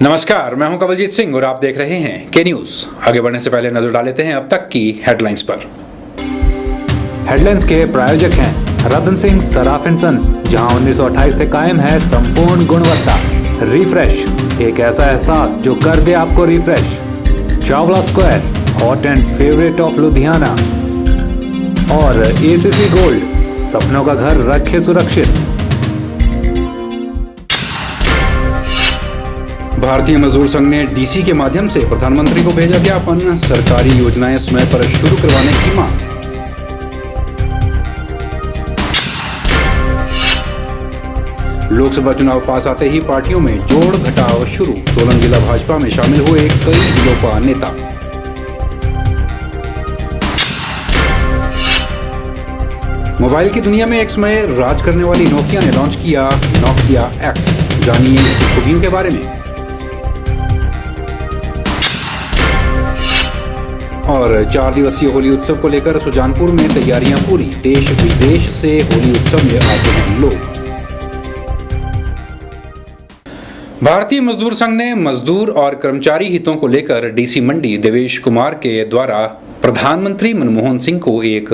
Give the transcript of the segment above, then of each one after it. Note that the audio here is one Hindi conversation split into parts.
नमस्कार, मैं हूं कवलजीत सिंह और आप देख रहे हैं के न्यूज। आगे बढ़ने से पहले नजर डाल लेते हैं अब तक की हेडलाइंस पर। हेडलाइंस के प्रायोजक हैं रतन सिंह सराफ एंड सन्स, जहां 1928 से कायम है संपूर्ण गुणवत्ता। रिफ्रेश, एक ऐसा एहसास जो कर दे आपको refresh. Chawla square, hot and favourite of Ludhiana. और एसीसी गोल्ड, सपनों का घर रखे सुरक्षित। भारतीय मजदूर संघ ने डीसी के माध्यम से प्रधानमंत्री को भेजा ज्ञापन, सरकारी योजनाएं समय पर शुरू करवाने की मांग। लोकसभा चुनाव पास आते ही पार्टियों में जोड़ घटाव शुरू, सोलन जिला भाजपा में शामिल हुए कई लोकसभा नेता। मोबाइल की दुनिया में एक समय राज करने वाली नोकिया ने लॉन्च किया नोकिया एक्स। जानिए इसकी खूबियों के बारे में। और 4 दिवसीय होली उत्सव को लेकर सुजानपुर में तैयारियां पूरी, देश विदेश से होली उत्सव में आते हैं लोग। भारतीय मजदूर संघ ने मजदूर और कर्मचारी हितों को लेकर डीसी मंडी देवेश कुमार के द्वारा प्रधानमंत्री मनमोहन सिंह को एक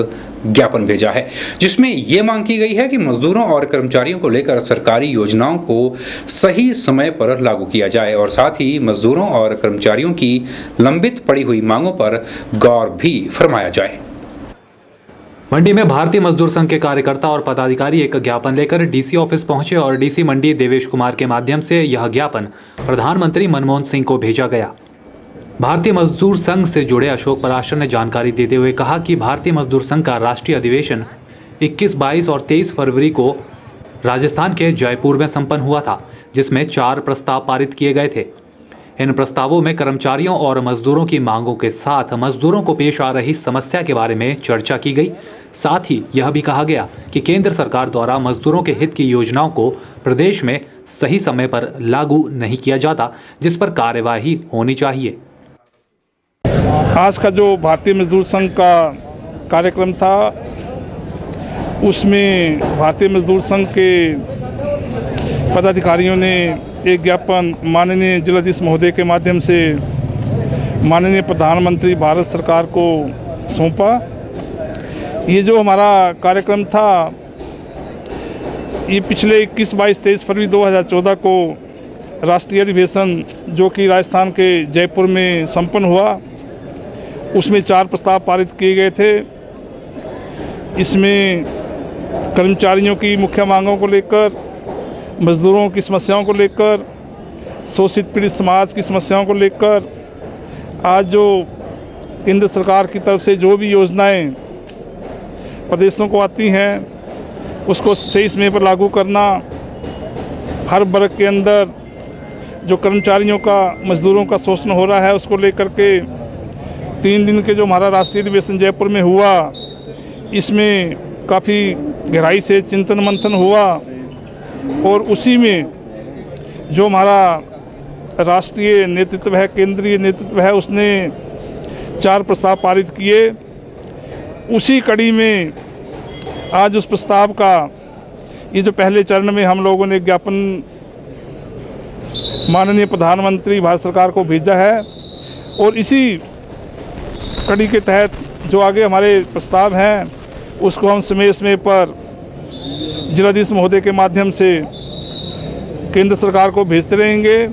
ज्ञापन भेजा है, जिसमें यह मांग की गई है कि मजदूरों और कर्मचारियों को लेकर सरकारी योजनाओं को सही समय पर लागू किया जाए और साथ ही मजदूरों और कर्मचारियों की लंबित पड़ी हुई मांगों पर गौर भी फरमाया जाए। मंडी में भारतीय मजदूर संघ के कार्यकर्ता और पदाधिकारी एक ज्ञापन लेकर डीसी ऑफिस पहुंचे और डीसी मंडी देवेश कुमार के माध्यम से यह ज्ञापन प्रधानमंत्री मनमोहन सिंह को भेजा गया। भारतीय मजदूर संघ से जुड़े अशोक पराशर ने जानकारी देते हुए कहा कि भारतीय मजदूर संघ का राष्ट्रीय अधिवेशन 21, 22 और 23 फरवरी को राजस्थान के जयपुर में संपन्न हुआ था, जिसमें 4 प्रस्ताव पारित किए गए थे। इन प्रस्तावों में कर्मचारियों और मजदूरों की मांगों के साथ मजदूरों को पेश आ रही समस्या के बारे में चर्चा की गई। साथ ही यह भी कहा गया कि केंद्र सरकार द्वारा मजदूरों के हित की योजनाओं को प्रदेश में सही समय पर लागू नहीं किया जाता, जिस पर कार्यवाही होनी चाहिए। आज का जो भारतीय मजदूर संघ का कार्यक्रम था, उसमें भारतीय मजदूर संघ के पदाधिकारियों ने एक ज्ञापन माननीय जिलाधीश महोदय के माध्यम से माननीय प्रधानमंत्री भारत सरकार को सौंपा। ये जो हमारा कार्यक्रम था, ये पिछले 21, 22, 23 फरवरी 2014 को राष्ट्रीय अधिवेशन जो कि राजस्थान के जयपुर में संपन्न हुआ, उसमें 4 प्रस्ताव पारित किए गए थे। इसमें कर्मचारियों की मुख्य मांगों को लेकर, मजदूरों की समस्याओं को लेकर, शोषित पीड़ित समाज की समस्याओं को लेकर, आज जो केंद्र सरकार की तरफ से जो भी योजनाएं प्रदेशों को आती हैं, उसको सही समय पर लागू करना, हर वर्ग के अंदर जो कर्मचारियों का, मजदूरों का शोषण हो रहा है, उसको लेकर के 3 दिन के जो हमारा राष्ट्रीय अधिवेशन जयपुर में हुआ, इसमें काफ़ी गहराई से चिंतन मंथन हुआ और उसी में जो हमारा राष्ट्रीय नेतृत्व है, केंद्रीय नेतृत्व है, उसने 4 प्रस्ताव पारित किए। उसी कड़ी में आज उस प्रस्ताव का ये जो पहले चरण में हम लोगों ने ज्ञापन माननीय प्रधानमंत्री भारत सरकार को भेजा है और इसी कड़ी के तहत जो आगे हमारे प्रस्ताव हैं, उसको हम समय पर जिलाधीश महोदय के माध्यम से केंद्र सरकार को भेजते रहेंगे।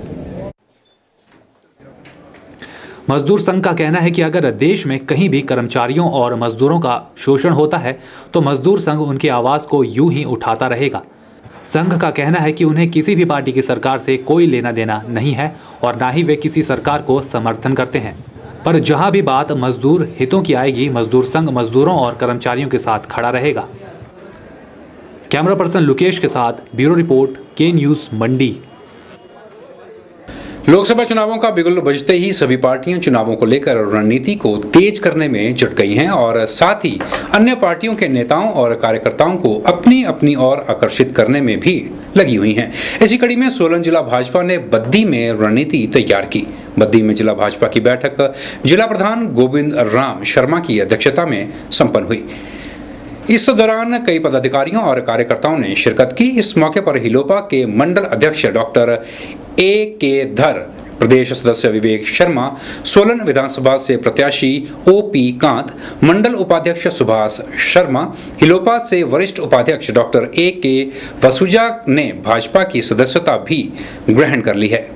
मजदूर संघ का कहना है कि अगर देश में कहीं भी कर्मचारियों और मजदूरों का शोषण होता है तो मजदूर संघ उनकी आवाज़ को यूं ही उठाता रहेगा। संघ का कहना है कि उन्हें किसी भी पार्टी की सरकार से कोई लेना देना नहीं है और ना ही वे किसी सरकार को समर्थन करते हैं, पर जहां भी बात मजदूर हितों की आएगी, मजदूर संघ मजदूरों और कर्मचारियों के साथ खड़ा रहेगा। कैमरा पर्सन लुकेश के साथ ब्यूरो रिपोर्ट, के न्यूज़ मंडी। लोकसभा चुनावों का बिगुल बजते ही सभी पार्टियां चुनावों को लेकर रणनीति को तेज करने में जुट गई हैं और साथ ही अन्य पार्टियों के नेताओं और कार्यकर्ताओं को अपनी अपनी ओर आकर्षित करने में भी लगी हुई हैं। इसी कड़ी में सोलन जिला भाजपा ने बद्दी में रणनीति तैयार की। बद्दी में जिला भाजपा की बैठक जिला प्रधान गोविंद राम शर्मा की अध्यक्षता में संपन्न हुई। इस दौरान कई पदाधिकारियों और कार्यकर्ताओं ने शिरकत की। इस मौके पर हिलोपा के मंडल अध्यक्ष डॉक्टर ए के धर, प्रदेश सदस्य विवेक शर्मा, सोलन विधानसभा से प्रत्याशी ओपी कांत, मंडल उपाध्यक्ष सुभाष शर्मा, हिलोपा से वरिष्ठ उपाध्यक्ष डॉक्टर ए.के. वसुजा ने भाजपा की सदस्यता भी ग्रहण कर ली है।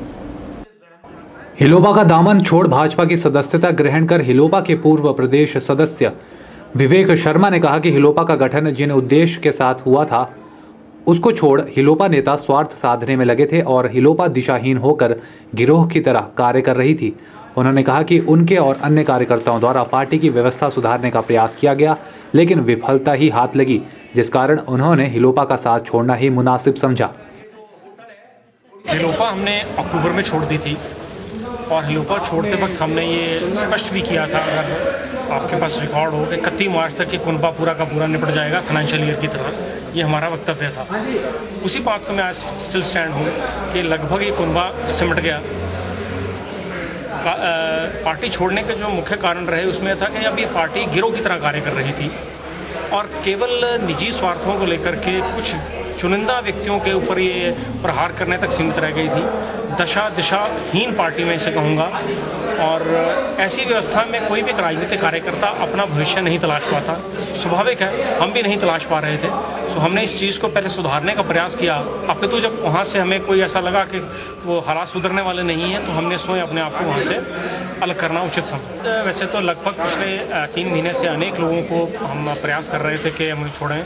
हिलोपा का दामन छोड़ भाजपा की सदस्यता ग्रहण कर हिलोपा के पूर्व प्रदेश सदस्य विवेक शर्मा ने कहा कि हिलोपा का गठन जिन उद्देश्य के साथ हुआ था उसको छोड़ हिलोपा नेता स्वार्थ साधने में लगे थे और हिलोपा दिशाहीन होकर गिरोह की तरह कार्य कर रही थी। उन्होंने कहा कि उनके और अन्य कार्यकर्ताओं द्वारा पार्टी की व्यवस्था सुधारने का प्रयास किया गया, लेकिन विफलता ही हाथ लगी, जिस कारण उन्होंने हिलोपा का साथ छोड़ना ही मुनासिब समझा। हिलोपा हमने अक्टूबर में छोड़ दी थी और हिलोपा छोड़ते वक्त हमने ये स्पष्ट भी किया था, अगर आपके पास रिकॉर्ड हो, कि 31 मार्च तक ये कुनबा पूरा का पूरा निपट जाएगा फाइनेंशियल ईयर की तरह, ये हमारा वक्तव्य था। उसी बात को मैं आज स्टिल स्टैंड हूँ कि लगभग ये कुनबा सिमट गया। पार्टी छोड़ने के जो मुख्य कारण रहे उसमें था कि अब ये पार्टी गिरोह की तरह कार्य कर रही थी और केवल निजी स्वार्थों को लेकर के कुछ चुनिंदा व्यक्तियों के ऊपर ये प्रहार करने तक सीमित रह गई थी। दिशाहीन पार्टी में इसे कहूँगा, और ऐसी व्यवस्था में कोई भी एक राजनीतिक कार्यकर्ता अपना भविष्य नहीं तलाश पाता। स्वाभाविक है, हम भी नहीं तलाश पा रहे थे। सो हमने इस चीज़ को पहले सुधारने का प्रयास किया। अपितु जब वहाँ से हमें कोई ऐसा लगा कि वो हालात सुधरने वाले नहीं हैं, तो हमने स्वयं अपने आप को वहाँ से अलग करना उचित समझा। वैसे तो लगभग पिछले 3 महीने से अनेक लोगों को हम प्रयास कर रहे थे कि हम छोड़ें।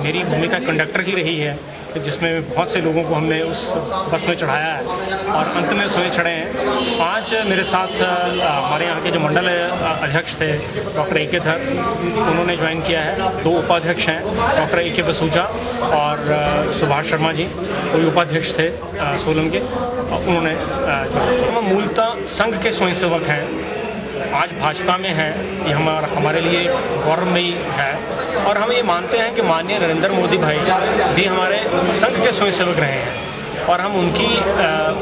मेरी भूमिका कंडक्टर की रही है, जिसमें बहुत से लोगों को हमने उस बस में चढ़ाया है और अंत में स्वयं चढ़े हैं। आज मेरे साथ हमारे यहाँ के जो मंडल अध्यक्ष थे डॉक्टर ए.के. धर, उन्होंने ज्वाइन किया है। 2 उपाध्यक्ष हैं, डॉक्टर ए.के. वसूजा और सुभाष शर्मा जी, कोई उपाध्यक्ष थे सोलन के, उन्होंने ज्वाइन किया। हम मूलतः संघ के स्वयंसेवक हैं, आज भाजपा में है, ये हमारे लिए गौरवमयी है और हम ये मानते हैं कि माननीय नरेंद्र मोदी भाई भी हमारे संघ के स्वयंसेवक रहे हैं और हम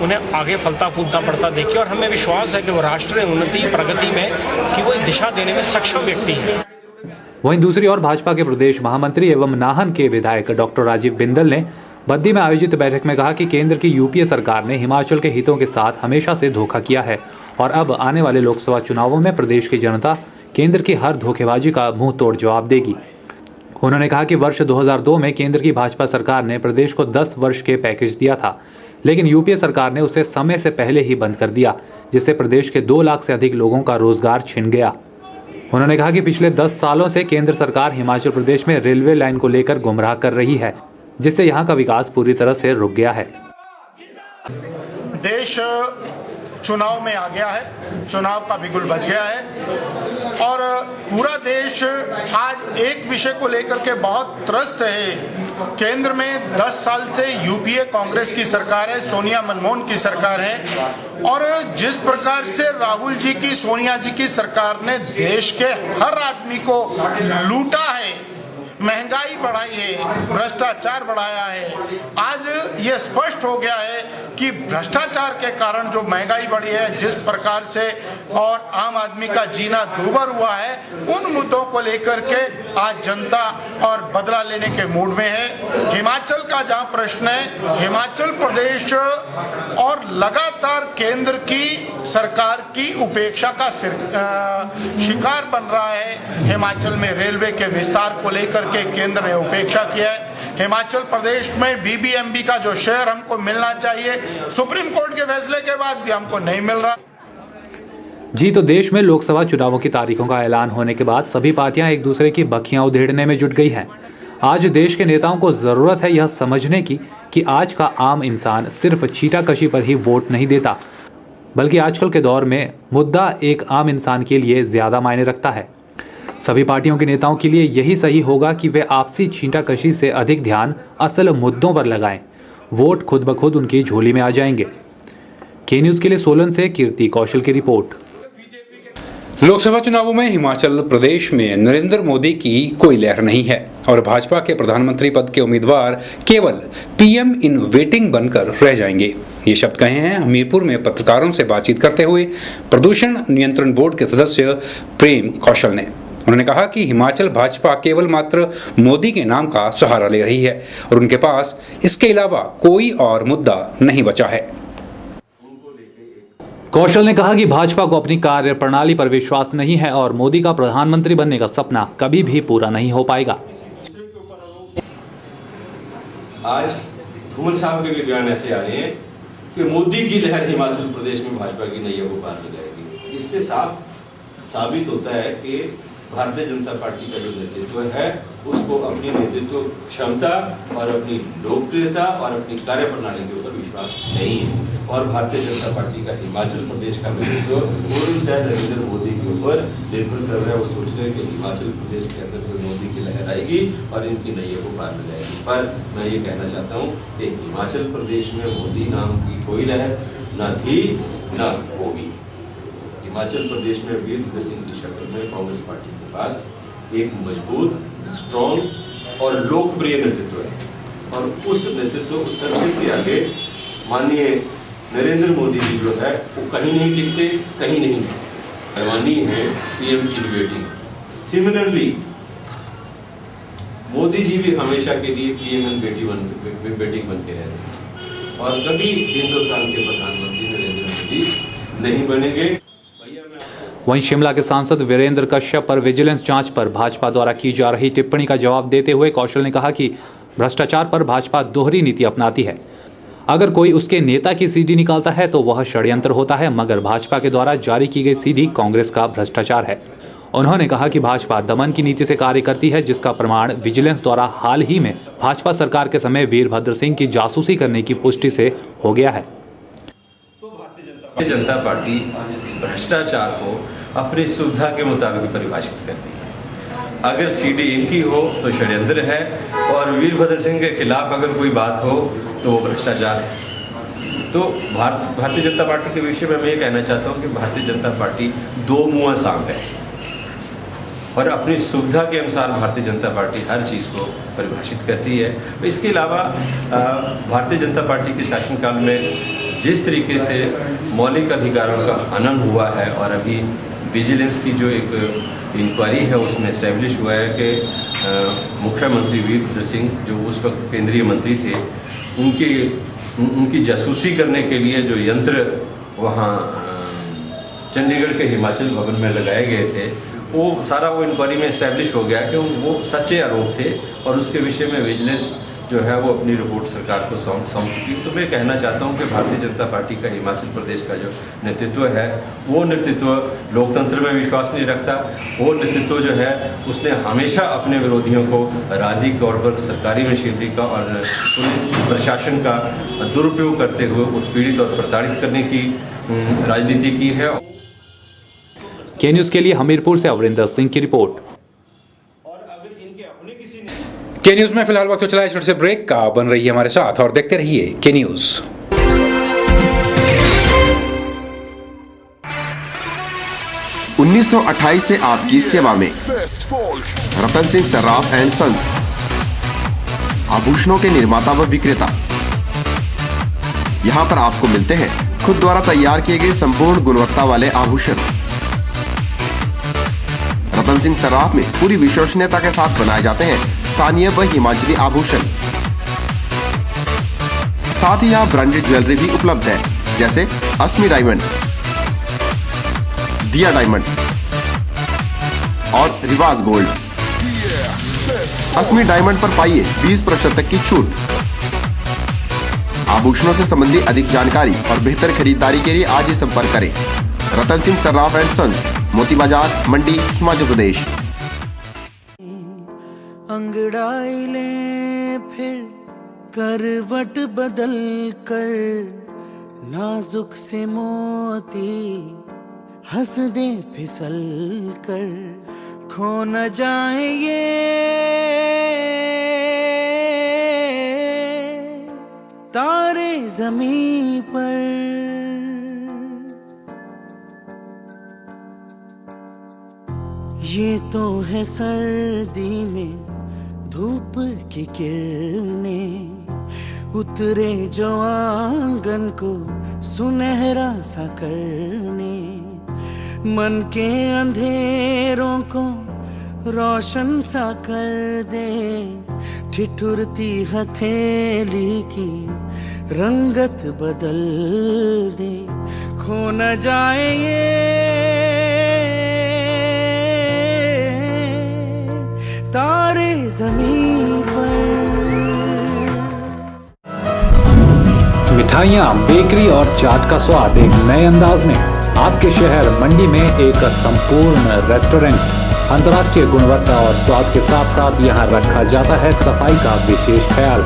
उन्हें आगे फलता फूलता बढ़ता देखिए और हमें विश्वास है कि वो राष्ट्रीय उन्नति प्रगति में कि वो दिशा देने में सक्षम व्यक्ति हैं। वहीं दूसरी ओर भाजपा के प्रदेश महामंत्री एवं नाहन के विधायक डॉक्टर राजीव बिंदल ने बद्दी में आयोजित बैठक में कहा कि केंद्र की यूपीए सरकार ने हिमाचल के हितों के साथ हमेशा से धोखा किया है और अब आने वाले लोकसभा चुनावों में प्रदेश की जनता केंद्र की हर धोखेबाजी का मुंह तोड़ जवाब देगी। उन्होंने कहा कि वर्ष 2002 में केंद्र की भाजपा सरकार ने प्रदेश को 10 वर्ष के पैकेज दिया था, लेकिन यूपीए सरकार ने उसे समय से पहले ही बंद कर दिया, जिससे प्रदेश के 2 लाख से अधिक लोगों का रोजगार छिन गया। उन्होंने कहा कि पिछले 10 सालों से केंद्र सरकार हिमाचल प्रदेश में रेलवे लाइन को लेकर गुमराह कर रही है, जिससे यहाँ का विकास पूरी तरह से रुक गया है। देश चुनाव में आ गया है, चुनाव का बिगुल बज गया है और पूरा देश आज एक विषय को लेकर के बहुत त्रस्त है। केंद्र में 10 साल से यूपीए कांग्रेस की सरकार है, सोनिया मनमोहन की सरकार है और जिस प्रकार से राहुल जी की, सोनिया जी की सरकार ने देश के हर आदमी को लूटा है, महंगाई बढ़ाई है, भ्रष्टाचार बढ़ाया है। आज ये स्पष्ट हो गया है कि भ्रष्टाचार के कारण जो महंगाई बढ़ी है, जिस प्रकार से और आम आदमी का जीना दूभर हुआ है, उन मुद्दों को लेकर के आज जनता और बदला लेने के मूड में है। हिमाचल का जहां प्रश्न है, हिमाचल प्रदेश और लगातार केंद्र की सरकार की उपेक्षा का शिकार बन रहा है। हिमाचल में रेलवे के विस्तार को लेकर के केंद्र ने उपेक्षा किया है। हिमाचल प्रदेश में बीबीएमबी का जो शेयर हमको मिलना चाहिए, सुप्रीम कोर्ट के फैसले के बाद भी हमको नहीं मिल रहा। जी तो देश में लोकसभा चुनावों की तारीखों का ऐलान होने के बाद सभी पार्टियां एक दूसरे की बखियां उधेड़ने में जुट गई हैं। आज देश के नेताओं को जरूरत है यह समझने की कि आज का आम इंसान सिर्फ छीटाकशी पर ही वोट नहीं देता, बल्कि आजकल के दौर में मुद्दा एक आम इंसान के लिए ज्यादा मायने रखता है। सभी पार्टियों के नेताओं के लिए यही सही होगा कि वे आपसी छींटाकशी से अधिक ध्यान असल मुद्दों पर लगाएं। वोट खुद ब खुद उनकी झोली में आ जाएंगे। के न्यूज़ के लिए सोलन से कीर्ति कौशल की रिपोर्ट। लोकसभा चुनावों में हिमाचल प्रदेश में नरेंद्र मोदी की कोई लहर नहीं है और भाजपा के प्रधानमंत्री पद के उम्मीदवार केवल पीएम इन वेटिंग बनकर रह जाएंगे। ये शब्द कहे हैं हमीरपुर में पत्रकारों से बातचीत करते हुए प्रदूषण नियंत्रण बोर्ड के सदस्य प्रेम कौशल ने। उन्होंने कहा कि हिमाचल भाजपा केवल मात्र मोदी के नाम का सहारा ले रही है और उनके पास इसके अलावा कोई और मुद्दा नहीं बचा है। कौशल ने कहा कि भाजपा को अपनी कार्य प्रणाली पर विश्वास नहीं है और मोदी का प्रधानमंत्री बनने का सपना कभी भी पूरा नहीं हो पाएगा। आज धूमल साहब के भी बयान ऐसे आ रहे हैं कि मोदी की लहर हिमाचल प्रदेश में भाजपा की नैया को पार ले जाएगी। इससे साबित होता है कि भारतीय जनता पार्टी का जो नेतृत्व है उसको अपनी नेतृत्व क्षमता और अपनी लोकप्रियता और अपनी कार्य प्रणाली के ऊपर विश्वास नहीं है। और भारतीय जनता पार्टी का हिमाचल प्रदेश का नेतृत्व पूर्णतः नरेंद्र मोदी के ऊपर निर्भर कर रहा है। वो सोच रहे हैं कि हिमाचल प्रदेश के अंदर कोई मोदी की लहर आएगी और इनकी नैया को पार ले जाएगी। पर मैं ये कहना चाहता हूँ कि हिमाचल प्रदेश में मोदी नाम की कोई लहर न थी न होगी। हिमाचल प्रदेश में वीरभद्र सिंह की शक्ल में कांग्रेस पार्टी के पास एक मजबूत, स्ट्रॉन्ग और लोकप्रिय नेतृत्व है और उस नेतृत्व, उस शख्सियत के आगे माननीय नरेंद्र मोदी जी जो है वो कहीं नहीं टिकते, कहीं नहीं टिकते। अडवाणी है पीएम की वेटिंग। सिमिलरली मोदी जी भी हमेशा के लिए पीएम एंड बेटिंग बन के रह रहे हैं और कभी हिंदुस्तान के प्रधानमंत्री नरेंद्र मोदी नहीं बनेंगे। वहीं शिमला के सांसद वीरेंद्र कश्यप पर विजिलेंस जांच पर भाजपा द्वारा की जा रही टिप्पणी का जवाब देते हुए कौशल ने कहा कि भ्रष्टाचार पर भाजपा दोहरी नीति अपनाती है। अगर कोई उसके नेता की सीडी निकालता है तो वह षड्यंत्र होता है, मगर भाजपा के द्वारा जारी की गई सीडी कांग्रेस का भ्रष्टाचार है। उन्होंने कहा कि भाजपा दमन की नीति से कार्य करती है, जिसका प्रमाण विजिलेंस द्वारा हाल ही में भाजपा सरकार के समय वीरभद्र सिंह की जासूसी करने की पुष्टि से हो गया है। भारतीय जनता पार्टी भ्रष्टाचार को अपनी सुविधा के मुताबिक परिभाषित करती है। अगर सीडी इनकी हो तो षड्यंत्र है और वीरभद्र सिंह के खिलाफ अगर कोई बात हो तो वो भ्रष्टाचार है। तो भारतीय जनता पार्टी के विषय में मैं ये कहना चाहता हूँ कि भारतीय जनता पार्टी दो मुआं सांप है और अपनी सुविधा के अनुसार भारतीय जनता पार्टी हर चीज़ को परिभाषित करती है। इसके अलावा भारतीय जनता पार्टी के शासनकाल में जिस तरीके से मौलिक अधिकारों का हनन हुआ है और अभी विजिलेंस की जो एक इंक्वायरी है उसमें इस्टेब्लिश हुआ है कि मुख्यमंत्री वीरभद्र सिंह जो उस वक्त केंद्रीय मंत्री थे उनकी जासूसी करने के लिए जो यंत्र वहाँ चंडीगढ़ के हिमाचल भवन में लगाए गए थे वो इंक्वायरी में इस्टेब्लिश हो गया कि वो सच्चे आरोप थे और उसके विषय में विजिलेंस जो है वो अपनी रिपोर्ट सरकार को सौंप चुकी। तो मैं कहना चाहता हूँ कि भारतीय जनता पार्टी का हिमाचल प्रदेश का जो नेतृत्व है वो नेतृत्व लोकतंत्र में विश्वास नहीं रखता। वो नेतृत्व जो है उसने हमेशा अपने विरोधियों को राजनीतिक तौर पर सरकारी मशीनरी का और पुलिस प्रशासन का दुरुपयोग करते हुए उत्पीड़ित और प्रताड़ित करने की राजनीति की है। के न्यूज़ के लिए हमीरपुर से अवरिंदर सिंह की रिपोर्ट। के न्यूज में फिलहाल वक्त तो चला छोटे से ब्रेक का। बन रही है हमारे साथ और देखते रहिए के न्यूज। उन्नीस से आपकी सेवा में रतन सिंह सर्राफ एंड सन्स, आभूषणों के निर्माता व विक्रेता। यहाँ पर आपको मिलते हैं खुद द्वारा तैयार किए गए संपूर्ण गुणवत्ता वाले आभूषण। रतन सिंह सर्राफ में पूरी विश्वसनीयता के साथ बनाए जाते हैं स्थानीय व हिमाचली आभूषण। साथ ही यहाँ ब्रांडेड ज्वेलरी भी उपलब्ध है, जैसे अस्मी डायमंड, दिया डायमंड और रिवाज गोल्ड। अस्मी डायमंड पर पाइए 20% तक की छूट। आभूषणों से संबंधित अधिक जानकारी और बेहतर खरीदारी के लिए आज ही संपर्क करें। रतन सिंह सर्राफ एंड सन्स, मोती बाजार, मंडी, हिमाचल प्रदेश। अंगड़ाई ले फिर करवट बदल कर, नाजुक से मोती हंस दे फिसल कर, खो न जाए ये तारे ज़मीं पर। ये तो है सर्दी में धूप की किरणें, उतरे जो आंगन को सुनहरा सा करने, मन के अंधेरों को रोशन सा कर दे, ठिठुरती हथेली की रंगत बदल दे, खो न जाए ये तारे ज़मीन पर। मिठाइयाँ, बेकरी और चाट का स्वाद एक नए अंदाज में। आपके शहर मंडी में एक संपूर्ण रेस्टोरेंट। अंतर्राष्ट्रीय गुणवत्ता और स्वाद के साथ साथ यहाँ रखा जाता है सफाई का विशेष ख्याल।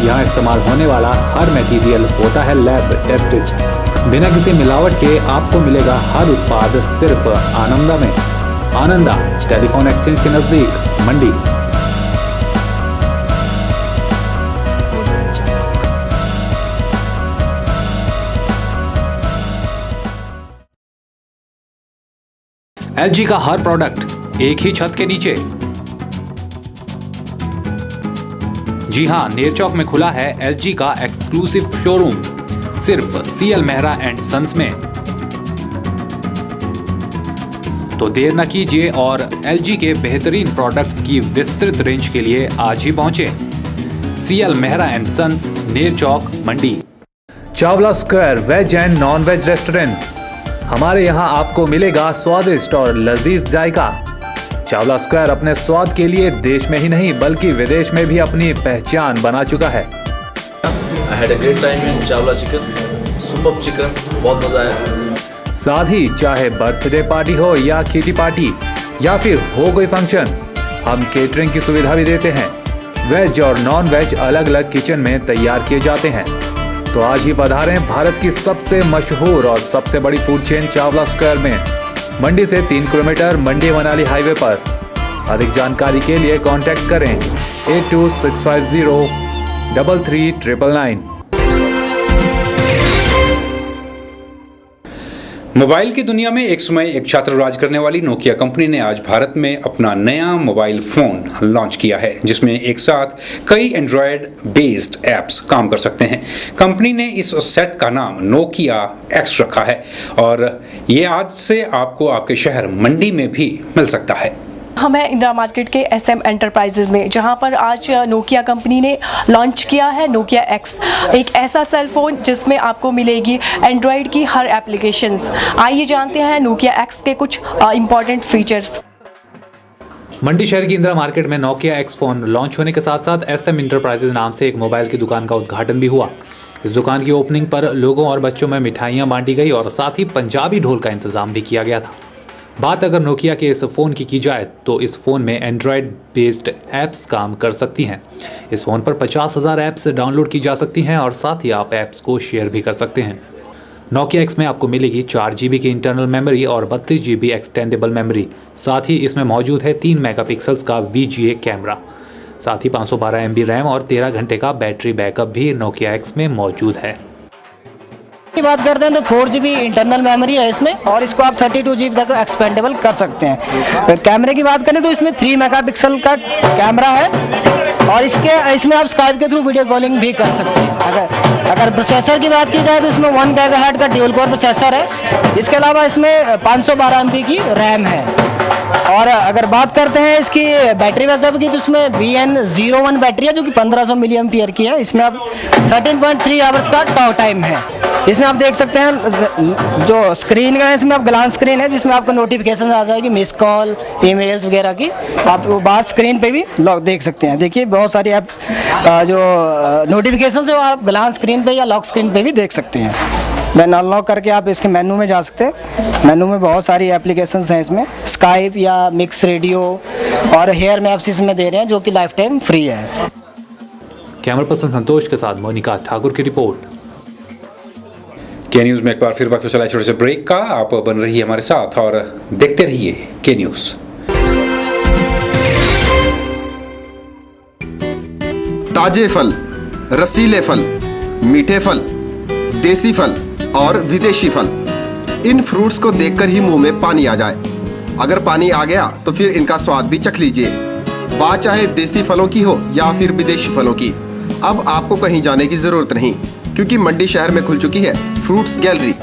यहाँ इस्तेमाल होने वाला हर मटेरियल होता है लैब टेस्टेड। बिना किसी मिलावट के आपको मिलेगा हर उत्पाद सिर्फ आनंदा में। आनंदा टेलीफोन एक्सचेंज के नजदीक मंडी। LG का हर प्रोडक्ट एक ही छत के नीचे। जी हां, नेरचौक में खुला है LG का एक्सक्लूसिव शोरूम सिर्फ CL मेहरा एंड सन्स में। तो देर न कीजिए और LG के बेहतरीन प्रोडक्ट्स की विस्तृत रेंज के लिए आज ही पहुंचे CL Mehra and sons, Nerchowk, Mandi. Chawla square veg and non veg restaurant. हमारे यहाँ आपको मिलेगा स्वादिष्ट और लजीज जायका। चावला स्क्वायर अपने स्वाद के लिए देश में ही नहीं बल्कि विदेश में भी अपनी पहचान बना चुका है। I had a great time in Chawla chicken, super chicken, बहुत मजा आया। साथ ही चाहे बर्थडे पार्टी हो या किटी पार्टी या फिर हो कोई फंक्शन, हम केटरिंग की सुविधा भी देते हैं। वेज और नॉन वेज अलग अलग किचन में तैयार किए जाते हैं। तो आज ही पधारें भारत की सबसे मशहूर और सबसे बड़ी फूड चेन चावला स्क्वायर में, मंडी से 3 किलोमीटर, मंडी मनाली हाईवे पर। अधिक जानकारी के लिए कांटेक्ट करें 8265033999। मोबाइल की दुनिया में एक समय एक छात्र राज करने वाली नोकिया कंपनी ने आज भारत में अपना नया मोबाइल फोन लॉन्च किया है, जिसमें एक साथ कई एंड्रॉयड बेस्ड ऐप्स काम कर सकते हैं। कंपनी ने इस सेट का नाम नोकिया एक्स रखा है और ये आज से आपको आपके शहर मंडी में भी मिल सकता है। हम हैं इंदिरा मार्केट के SM एंटरप्राइजेज में, जहां पर आज नोकिया कंपनी ने लॉन्च किया है नोकिया एक्स, एक ऐसा सेल फोन जिसमें आपको मिलेगी एंड्रॉयड की हर एप्लीकेशंस। आइए जानते हैं नोकिया एक्स के कुछ इंपॉर्टेंट फीचर्स। मंडी शहर की इंदिरा मार्केट में नोकिया एक्स फोन लॉन्च होने के साथ साथ SM एंटरप्राइजेज नाम से एक मोबाइल की दुकान का उद्घाटन भी हुआ। इस दुकान की ओपनिंग पर लोगों और बच्चों में मिठाइयाँ बांटी गई और साथ ही पंजाबी ढोल का इंतजाम भी किया गया था। बात अगर नोकिया के इस फ़ोन की जाए तो इस फ़ोन में एंड्रॉयड बेस्ड ऐप्स काम कर सकती हैं। इस फ़ोन पर 50,000 ऐप्स डाउनलोड की जा सकती हैं और साथ ही आप ऐप्स को शेयर भी कर सकते हैं। नोकिया एक्स में आपको मिलेगी 4 GB की इंटरनल मेमोरी और 32 GB एक्सटेंडेबल मेमोरी। साथ ही इसमें मौजूद है 3 मेगापिक्सल्स का VGA कैमरा। साथ ही 512 MB रैम और 13 घंटे का बैटरी बैकअप भी नोकिया एक्स में मौजूद है। की बात करते हैं तो 4 GB इंटरनल मेमोरी है इसमें और इसको आप 32 GB तक एक्सपेंडेबल कर सकते हैं। कैमरे की बात करें तो इसमें 3 मेगापिक्सल का कैमरा है और इसमें आप स्काइप के थ्रू वीडियो कॉलिंग भी कर सकते हैं। अगर प्रोसेसर की बात की जाए तो इसमें 1 GHz का ड्यूल कोर प्रोसेसर है। इसके अलावा इसमें 512 MB की रैम है। और अगर बात करते हैं इसकी बैटरी बैकअप की तो इसमें BN01 बैटरी है जो कि 1500 mAh की है। इसमें आप 13.3 आवर्स का टॉक टाइम है। इसमें आप देख सकते हैं जो स्क्रीन का है, इसमें आप ग्लास स्क्रीन है जिसमें आपको नोटिफिकेशन आ जाएगी, मिस कॉल, ईमेल्स वगैरह की। आप वो बात स्क्रीन पे भी लॉक देख सकते हैं। देखिए बहुत सारी ऐप जो नोटिफिकेशन है वो आप ग्लास स्क्रीन पे या लॉक स्क्रीन पे भी देख सकते हैं। देन अनलॉक करके आप इसके मेनू में जा सकते हैं। मेनू में बहुत सारी एप्लीकेशंस हैं इसमें, स्काइप या मिक्स रेडियो और हेयर मैप्स इसमें दे रहे हैं जो कि लाइफ टाइम फ्री है। कैमरा पर्सन संतोष के साथ मोनिका ठाकुर की रिपोर्ट। के न्यूज़ में एक बार फिर वक्त चला छोटे से ब्रेक का। आप बन रही हमारे साथ और देखते रहिए के न्यूज़। ताजे फल, रसीले फल, मीठे फल, देसी फल और विदेशी फल, इन फ्रूट्स को देखकर ही मुंह में पानी आ जाए। अगर पानी आ गया तो फिर इनका स्वाद भी चख लीजिए। बात चाहे देसी फलों की हो या फिर विदेशी फलों की, अब आपको कहीं जाने की जरूरत नहीं, क्योंकि मंडी शहर में खुल चुकी है फ्रूट्स गैलरी,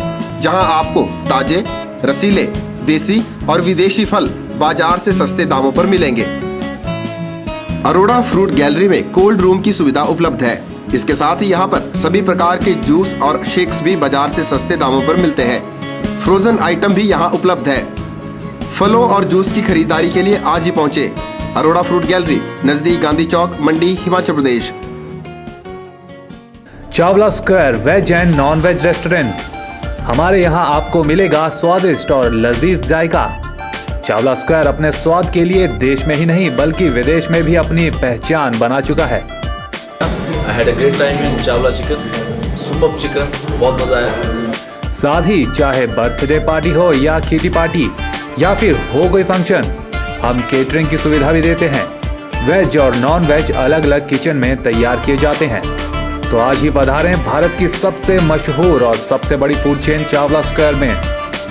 जहां आपको ताजे, रसीले, देसी और विदेशी फल बाजार से सस्ते दामों पर मिलेंगे। अरोड़ा फ्रूट गैलरी में कोल्ड रूम की सुविधा उपलब्ध है। इसके साथ ही यहाँ पर सभी प्रकार के जूस और शेक्स भी बाजार से सस्ते दामों पर मिलते हैं। फ्रोजन आइटम भी यहाँ उपलब्ध है। फलों और जूस की खरीदारी के लिए आज ही पहुँचे अरोड़ा फ्रूट गैलरी, नजदीक Gandhi Chowk, Mandi, Himachal Pradesh. Chawla square veg and non veg restaurant. हमारे यहाँ आपको मिलेगा स्वादिष्ट और लजीज जायका। चावला स्क्वायर अपने स्वाद के लिए देश में ही नहीं बल्कि विदेश में भी अपनी पहचान बना चुका है। I had a great time in Chawla chicken, super chicken, बहुत मजा आया। साथ ही चाहे बर्थडे पार्टी हो या किटी पार्टी या फिर हो कोई फंक्शन, हम केटरिंग की सुविधा भी देते हैं। वेज और नॉन वेज अलग अलग किचन में तैयार किए जाते हैं। तो आज ही पधारें भारत की सबसे मशहूर और सबसे बड़ी फूड चेन चावला स्क्वायर में,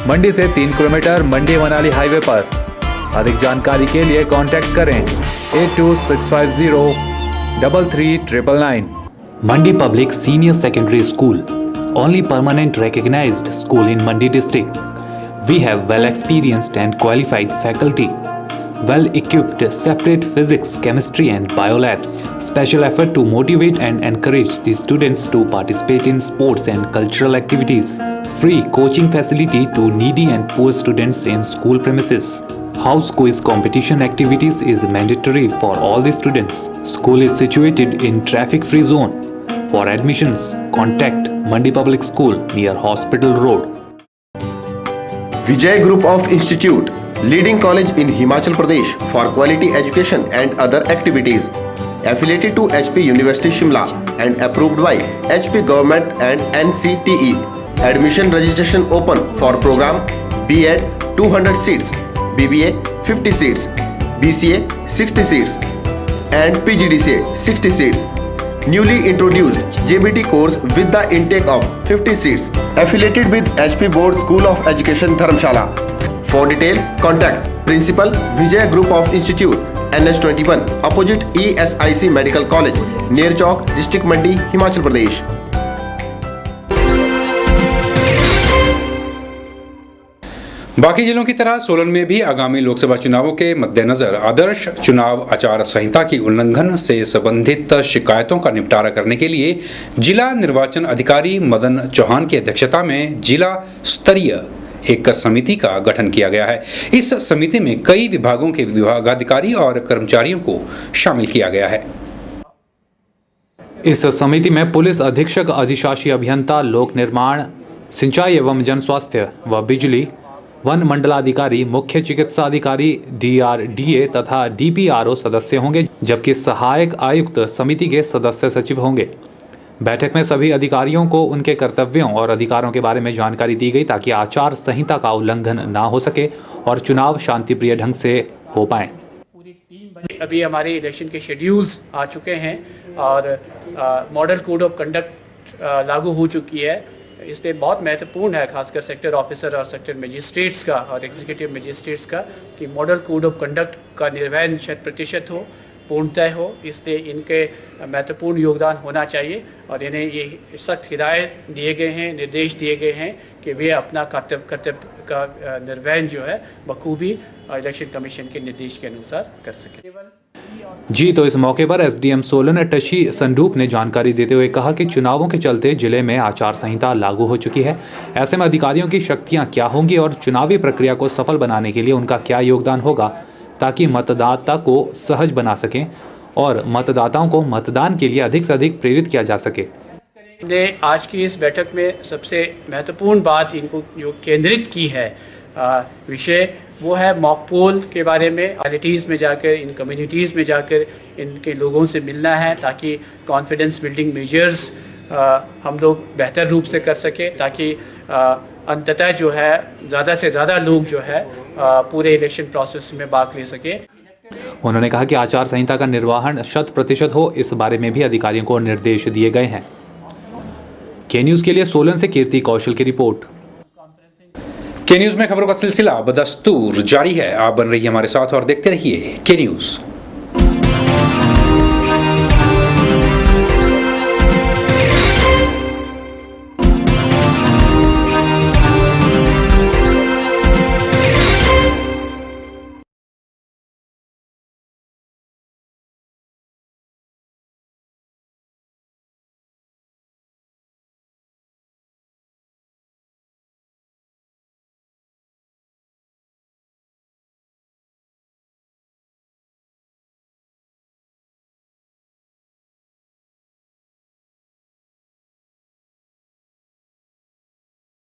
मंडी से 3 किलोमीटर, मंडी मनाली हाईवे पर। अधिक जानकारी के लिए कांटेक्ट करें 8265033999। Mandi public senior secondary school, only permanent recognized school in Mandi district. We have well experienced and qualified faculty, well equipped separate physics, chemistry and bio labs. Special effort to motivate and encourage the students to participate in sports and cultural activities. Free coaching facility to needy and poor students in school premises. House quiz competition activities is mandatory for all the students. School is situated in traffic free zone. For admissions, contact Mandi Public School near Hospital Road. Vijay Group of Institute, leading college in Himachal Pradesh for quality education and other activities. Affiliated to HP University Shimla and approved by HP Government and NCTE. Admission registration open for program B.Ed 200 seats, BBA 50 seats, BCA 60 seats and PGDCA 60 seats. Newly introduced JBT course with the intake of 50 seats. Affiliated with HP Board School of Education Dharamshala. For detail, contact Principal Vijay Group of Institute, NH21, opposite ESIC Medical College, near Chowk, District Mandi, Himachal Pradesh. बाकी जिलों की तरह सोलन में भी आगामी लोकसभा चुनावों के मद्देनजर आदर्श चुनाव आचार संहिता की उल्लंघन से संबंधित शिकायतों का निपटारा करने के लिए जिला निर्वाचन अधिकारी मदन चौहान की अध्यक्षता में जिला स्तरीय एक समिति का गठन किया गया है। इस समिति में कई विभागों के विभागाधिकारी और कर्मचारियों को शामिल किया गया है। इस समिति में पुलिस अधीक्षक, अधिशासी अभियंता, लोक निर्माण, सिंचाई एवं जन स्वास्थ्य व बिजली, वन मंडलाधिकारी, मुख्य चिकित्सा अधिकारी, DRDA तथा DPRO सदस्य होंगे, जबकि सहायक आयुक्त समिति के सदस्य सचिव होंगे। बैठक में सभी अधिकारियों को उनके कर्तव्यों और अधिकारों के बारे में जानकारी दी गई ताकि आचार संहिता का उल्लंघन ना हो सके और चुनाव शांतिप्रिय ढंग से हो पाए। अभी हमारे इलेक्शन के शेड्यूल्स आ चुके हैं और मॉडल कोड ऑफ कंडक्ट लागू हो चुकी है। इसलिए बहुत महत्वपूर्ण है, खासकर सेक्टर ऑफिसर और सेक्टर मजिस्ट्रेट्स का और एग्जीक्यूटिव मजिस्ट्रेट्स का, कि मॉडल कोड ऑफ कंडक्ट का निर्वहन 100% हो, पूर्णतः हो। इसलिए इनके महत्वपूर्ण योगदान होना चाहिए और इन्हें ये सख्त हिदायत दिए गए हैं, निर्देश दिए गए हैं कि वे अपना कर्तव्य का निर्वहन जो है बखूबी इलेक्शन कमीशन के निर्देश के अनुसार कर सकें। जी तो इस मौके पर SDM सोलन टशी संडूप ने जानकारी देते हुए कहा कि चुनावों के चलते जिले में आचार संहिता लागू हो चुकी है। ऐसे में अधिकारियों की शक्तियां क्या होंगी और चुनावी प्रक्रिया को सफल बनाने के लिए उनका क्या योगदान होगा ताकि मतदाता को सहज बना सकें और मतदाताओं को मतदान के लिए अधिक से अधिक प्रेरित किया जा सके। आज की इस बैठक में सबसे महत्वपूर्ण बात इनको जो केंद्रित की है विषय, वो है मॉक पोल के बारे में। रियलिटीज़ में जाकर, इन कम्युनिटीज़ में जाकर इनके लोगों से मिलना है ताकि कॉन्फिडेंस बिल्डिंग मेजर्स हम लोग बेहतर रूप से कर सके, ताकि अंततः जो है ज़्यादा से ज़्यादा लोग जो है पूरे इलेक्शन प्रोसेस में भाग ले सके। उन्होंने कहा कि आचार संहिता का निर्वहन 100% हो, इस बारे में भी अधिकारियों को निर्देश दिए गए हैं। के न्यूज़ के लिए सोलन से कीर्ति कौशल की रिपोर्ट। के न्यूज़ में खबरों का सिलसिला बदस्तूर जारी है। आप बन रही हमारे साथ और देखते रहिए के न्यूज़।